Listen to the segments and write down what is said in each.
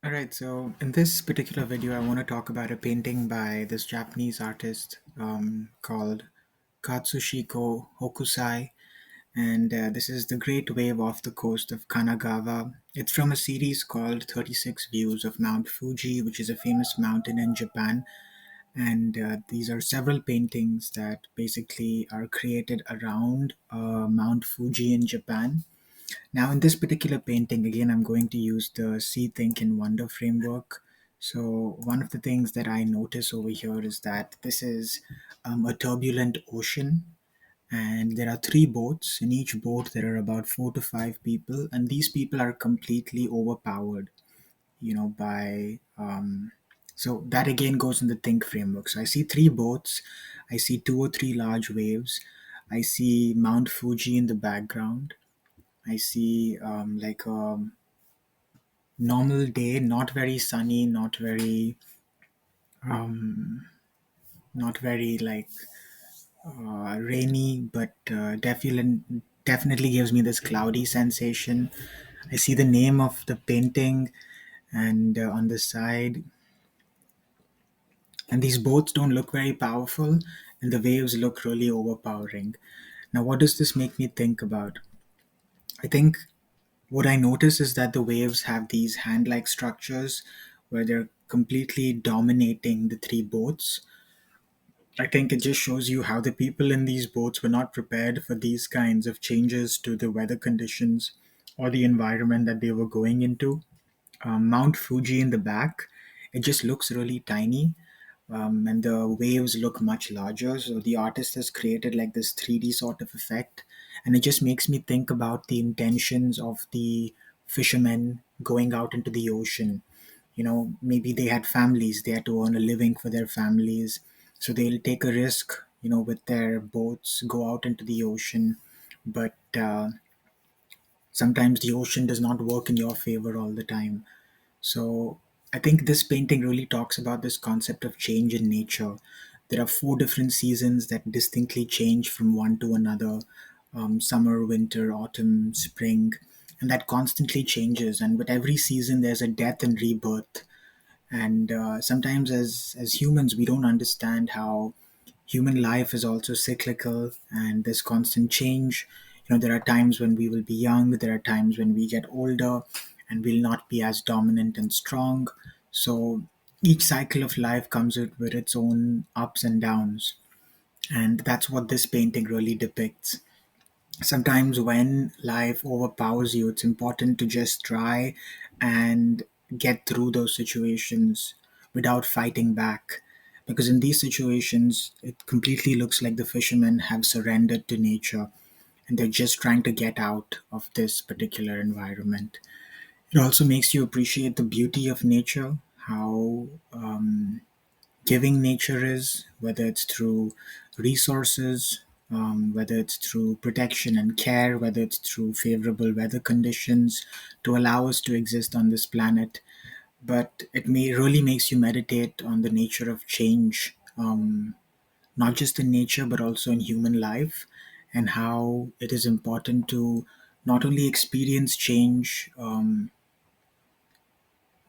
All right, so in this particular video, I want to talk about a painting by this Japanese artist called Katsushiko Hokusai, and this is the Great Wave off the coast of Kanagawa. It's from a series called 36 Views of Mount Fuji, which is a famous mountain in Japan. And these are several paintings that basically are created around Mount Fuji in Japan. Now, in this particular painting, again, I'm going to use the See, Think, and Wonder framework. So, one of the things that I notice over here is that this is a turbulent ocean, and there are three boats. In each boat, there are about 4 to 5 people, and these people are completely overpowered, by. So, that again goes in the Think framework. So, I see three boats, I see two or three large waves, I see Mount Fuji in the background. I see like a normal day, not very sunny, not very like rainy, but definitely gives me this cloudy sensation. I see the name of the painting and on the side, and these boats don't look very powerful, and the waves look really overpowering. Now, what does this make me think about? I think what I notice is that the waves have these hand like structures where they're completely dominating the three boats. I think it just shows you how the people in these boats were not prepared for these kinds of changes to the weather conditions or the environment that they were going into. Mount Fuji in the back, it just looks really tiny, and the waves look much larger. So the artist has created like this 3D sort of effect, and it just makes me think about the intentions of the fishermen going out into the ocean. Maybe they had families, they had to earn a living for their families, so they'll take a risk, with their boats, go out into the ocean, but sometimes the ocean does not work in your favor all the time. So I think this painting really talks about this concept of change in nature. There are 4 different seasons that distinctly change from one to another: summer, winter, autumn, spring, and that constantly changes. And with every season, there's a death and rebirth. And sometimes, as humans, we don't understand how human life is also cyclical and there's constant change. There are times when we will be young, there are times when we get older and we'll not be as dominant and strong. So each cycle of life comes with its own ups and downs, and that's what this painting really depicts. Sometimes when life overpowers you, it's important to just try and get through those situations without fighting back, because in these situations it completely looks like the fishermen have surrendered to nature and they're just trying to get out of this particular environment. It also makes you appreciate the beauty of nature, how giving nature is, whether it's through resources, whether it's through protection and care, whether it's through favorable weather conditions to allow us to exist on this planet. But it may really makes you meditate on the nature of change, not just in nature but also in human life, and how it is important to not only experience change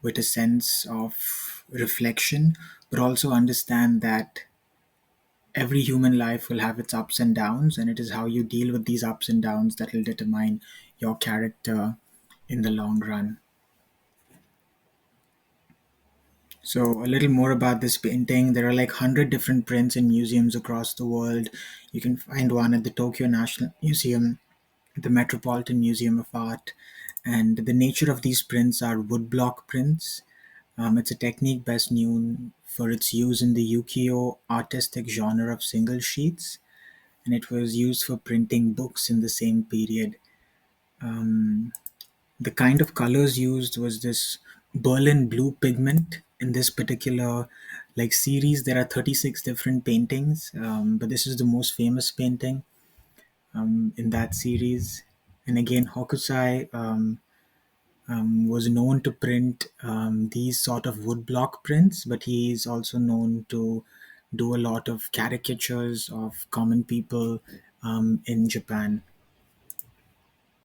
with a sense of reflection, but also understand that every human life will have its ups and downs, and it is how you deal with these ups and downs that will determine your character in the long run. So, a little more about this painting. There are like 100 different prints in museums across the world. You can find one at the Tokyo National Museum, the Metropolitan Museum of Art, and the nature of these prints are woodblock prints. It's a technique best known for its use in the ukiyo artistic genre of single sheets, and it was used for printing books in the same period. Um, the kind of colors used was this Berlin blue pigment. In this particular like series, there are 36 different paintings, but this is the most famous painting in that series. And again, Hokusai was known to print these sort of woodblock prints, but he is also known to do a lot of caricatures of common people in Japan.